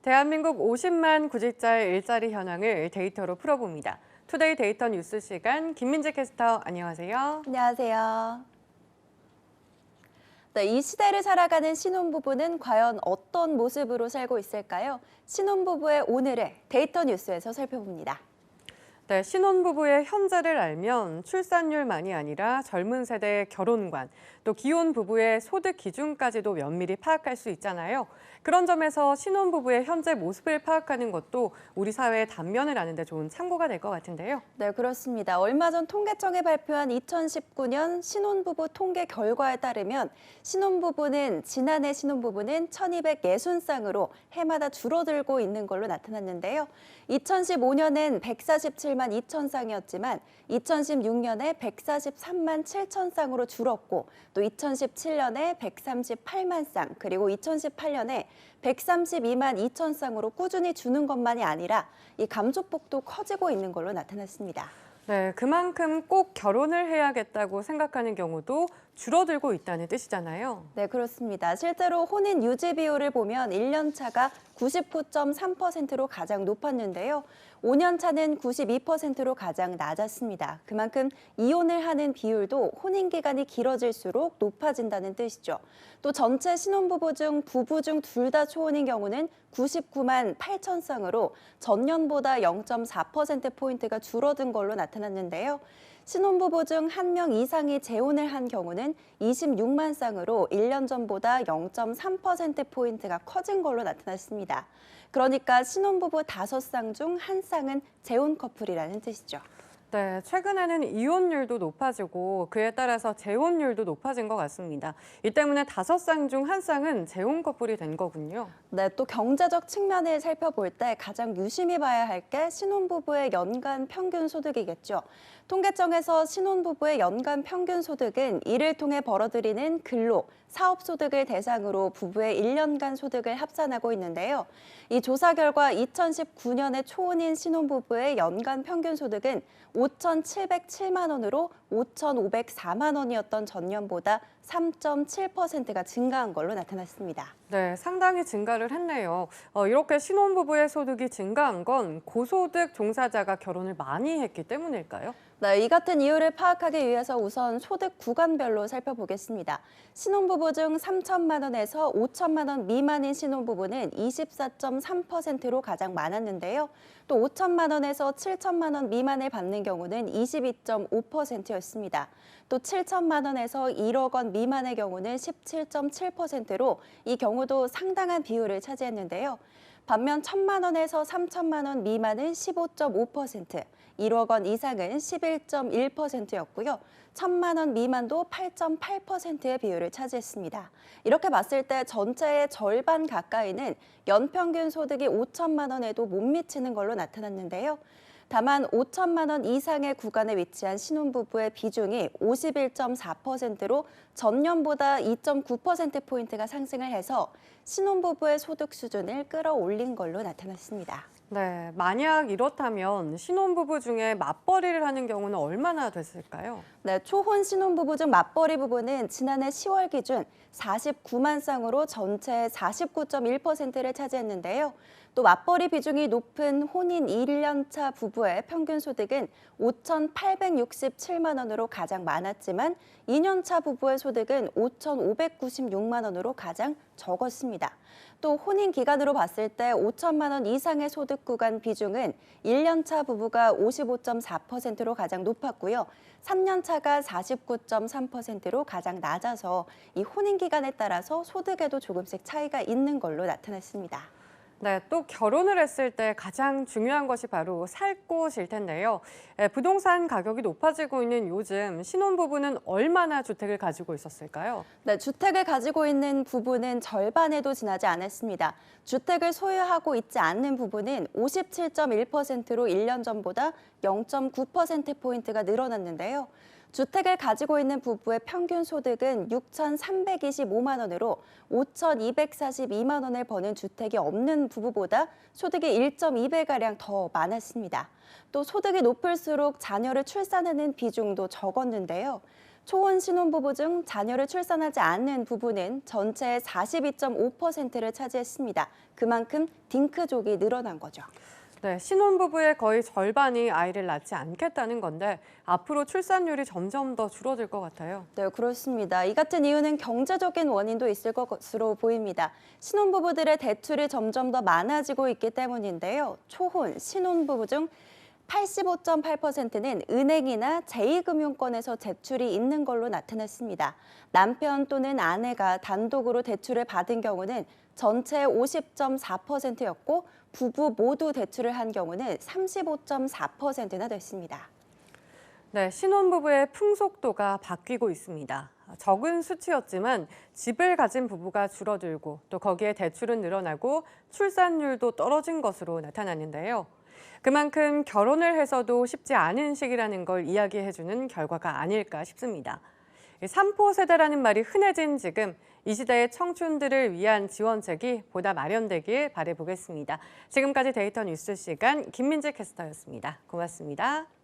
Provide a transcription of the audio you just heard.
대한민국 50만 구직자의 일자리 현황을 데이터로 풀어봅니다. 투데이 데이터 뉴스 시간 김민지 캐스터 안녕하세요. 안녕하세요. 네, 이 시대를 살아가는 신혼부부는 과연 어떤 모습으로 살고 있을까요? 신혼부부의 오늘의 데이터 뉴스에서 살펴봅니다. 네, 신혼부부의 현재를 알면 출산율만이 아니라 젊은 세대의 결혼관, 또 기혼 부부의 소득 기준까지도 면밀히 파악할 수 있잖아요. 그런 점에서 신혼부부의 현재 모습을 파악하는 것도 우리 사회의 단면을 아는 데 좋은 참고가 될 것 같은데요. 네, 그렇습니다. 얼마 전 통계청이 발표한 2019년 신혼부부 통계 결과에 따르면 지난해 신혼부부는 1,260쌍으로 해마다 줄어들고 있는 걸로 나타났는데요. 2015년엔 147만 2천 쌍이었지만 2016년에 143만 7천 쌍으로 줄었고 또 2017년에 138만 쌍 그리고 2018년에 132만 2천 쌍으로 꾸준히 주는 것만이 아니라 이 감소폭도 커지고 있는 걸로 나타났습니다. 네, 그만큼 꼭 결혼을 해야겠다고 생각하는 경우도 줄어들고 있다는 뜻이잖아요. 네, 그렇습니다. 실제로 혼인 유지 비율을 보면 1년 차가 99.3%로 가장 높았는데요. 5년 차는 92%로 가장 낮았습니다. 그만큼 이혼을 하는 비율도 혼인 기간이 길어질수록 높아진다는 뜻이죠. 또 전체 신혼부부 중 부부 중 둘 다 초혼인 경우는 99만 8천 쌍으로 전년보다 0.4%포인트가 줄어든 걸로 나타났는데요. 신혼부부 중 한 명 이상이 재혼을 한 경우는 26만 쌍으로 1년 전보다 0.3%포인트가 커진 걸로 나타났습니다. 그러니까 신혼부부 5쌍 중 1쌍은 재혼 커플이라는 뜻이죠. 네, 최근에는 이혼율도 높아지고 그에 따라서 재혼율도 높아진 것 같습니다. 이 때문에 5쌍 중 1쌍은 재혼 커플이 된 거군요. 네, 또 경제적 측면을 살펴볼 때 가장 유심히 봐야 할 게 신혼부부의 연간 평균 소득이겠죠. 통계청에서 신혼부부의 연간 평균 소득은 이를 통해 벌어들이는 근로, 사업 소득을 대상으로 부부의 1년간 소득을 합산하고 있는데요. 이 조사 결과 2019년에 초혼인 신혼부부의 연간 평균 소득은 5,707만 원으로 5,504만 원이었던 전년보다 3.7%가 증가한 걸로 나타났습니다. 네, 상당히 증가를 했네요. 이렇게 신혼부부의 소득이 증가한 건 고소득 종사자가 결혼을 많이 했기 때문일까요? 네, 이 같은 이유를 파악하기 위해서 우선 소득 구간별로 살펴보겠습니다. 신혼부부 중 3천만 원에서 5천만 원 미만인 신혼부부는 24.3%로 가장 많았는데요. 또 5천만 원에서 7천만 원 미만을 받는 경우는 22.5%였습니다. 또 7천만 원에서 1억 원 미만의 경우는 17.7%로 이 경우도 상당한 비율을 차지했는데요. 반면 1천만 원에서 3천만 원 미만은 15.5%, 1억 원 이상은 11.1%였고요. 1천만 원 미만도 8.8%의 비율을 차지했습니다. 이렇게 봤을 때 전체의 절반 가까이는 연평균 소득이 5천만 원에도 못 미치는 걸로 나타났는데요. 다만 5천만 원 이상의 구간에 위치한 신혼부부의 비중이 51.4%로 전년보다 2.9%포인트가 상승을 해서 신혼부부의 소득 수준을 끌어올린 걸로 나타났습니다. 네, 만약 이렇다면 신혼부부 중에 맞벌이를 하는 경우는 얼마나 됐을까요? 네, 초혼 신혼부부 중 맞벌이 부부는 지난해 10월 기준 49만 쌍으로 전체의 49.1%를 차지했는데요. 또 맞벌이 비중이 높은 혼인 1년 차 부부의 평균 소득은 5,867만 원으로 가장 많았지만 2년 차 부부의 소득은 5,596만 원으로 가장 적었습니다. 또 혼인 기간으로 봤을 때 5천만 원 이상의 소득 구간 비중은 1년 차 부부가 55.4%로 가장 높았고요. 3년 차가 49.3%로 가장 낮아서 이 혼인 기간에 따라서 소득에도 조금씩 차이가 있는 걸로 나타났습니다. 네, 또 결혼을 했을 때 가장 중요한 것이 바로 살 곳일 텐데요. 부동산 가격이 높아지고 있는 요즘 신혼부부는 얼마나 주택을 가지고 있었을까요? 네, 주택을 가지고 있는 부부는 절반에도 지나지 않았습니다. 주택을 소유하고 있지 않는 부부는 57.1%로 1년 전보다 0.9%포인트가 늘어났는데요. 주택을 가지고 있는 부부의 평균 소득은 6,325만 원으로 5,242만 원을 버는 주택이 없는 부부보다 소득이 1.2배가량 더 많았습니다. 또 소득이 높을수록 자녀를 출산하는 비중도 적었는데요. 초혼 신혼부부 중 자녀를 출산하지 않는 부부는 전체의 42.5%를 차지했습니다. 그만큼 딩크족이 늘어난 거죠. 네, 신혼부부의 거의 절반이 아이를 낳지 않겠다는 건데 앞으로 출산율이 점점 더 줄어들 것 같아요. 네, 그렇습니다. 이 같은 이유는 경제적인 원인도 있을 것으로 보입니다. 신혼부부들의 대출이 점점 더 많아지고 있기 때문인데요. 초혼, 신혼부부 중 85.8%는 은행이나 제2금융권에서 대출이 있는 걸로 나타났습니다. 남편 또는 아내가 단독으로 대출을 받은 경우는 전체의 50.4%였고 부부 모두 대출을 한 경우는 35.4%나 됐습니다. 네, 신혼부부의 풍속도가 바뀌고 있습니다. 적은 수치였지만 집을 가진 부부가 줄어들고 또 거기에 대출은 늘어나고 출산율도 떨어진 것으로 나타났는데요. 그만큼 결혼을 해서도 쉽지 않은 시기라는 걸 이야기해주는 결과가 아닐까 싶습니다. 3포 세대라는 말이 흔해진 지금 이 시대의 청춘들을 위한 지원책이 보다 마련되길 바라보겠습니다. 지금까지 데이터 뉴스 시간 김민지 캐스터였습니다. 고맙습니다.